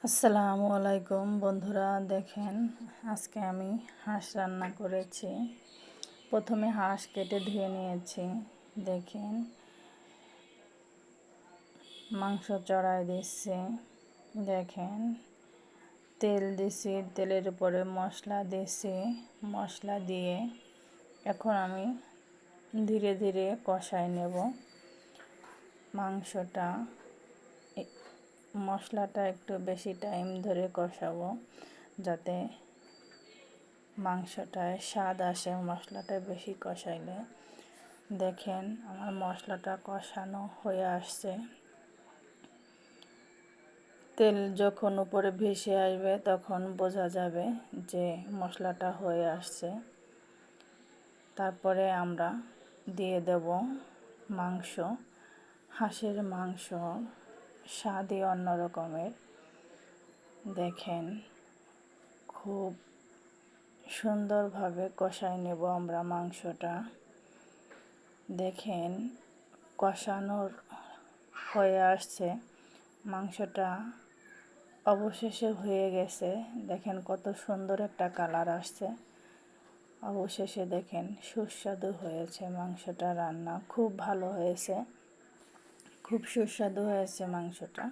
আসসালামু আলাইকুম বন্ধুরা, দেখেন আজকে আমি হাঁস রান্না করেছি। প্রথমে হাঁস কেটে ধুয়ে নিয়েছি। দেখেন মাংস চড়াই দিচ্ছি। দেখেন তেল দিছি, তেলের উপরে মশলা দিছি। মশলা দিয়ে এখন আমি ধীরে ধীরে কষাই নেব মাংসটা। মশলাটা একটু বেশি টাইম ধরে কষাবো যাতে মাংসটায় স্বাদ আসে। মশলাটা বেশি কষাইলে দেখেন আমার মশলাটা কষানো হয়ে আসছে। তেল যখন উপরে ভেসে আসবে তখন বোঝা যাবে যে মশলাটা হয়ে আসছে। তারপরে আমরা দিয়ে দেব মাংস। হাঁসের মাংস স্বাদই অন্য রকমের। দেখেন খুব সুন্দরভাবে কষাই নেব আমরা মাংসটা। দেখেন কষানোর হয়ে আসছে, মাংসটা অবশেষে হয়ে গেছে। দেখেন কত সুন্দর একটা কালার আসছে। অবশেষে দেখেন সুস্বাদু হয়েছে মাংসটা। রান্না খুব ভালো হয়েছে, খুব সুস্বাদু হয়েছে মাংসটা।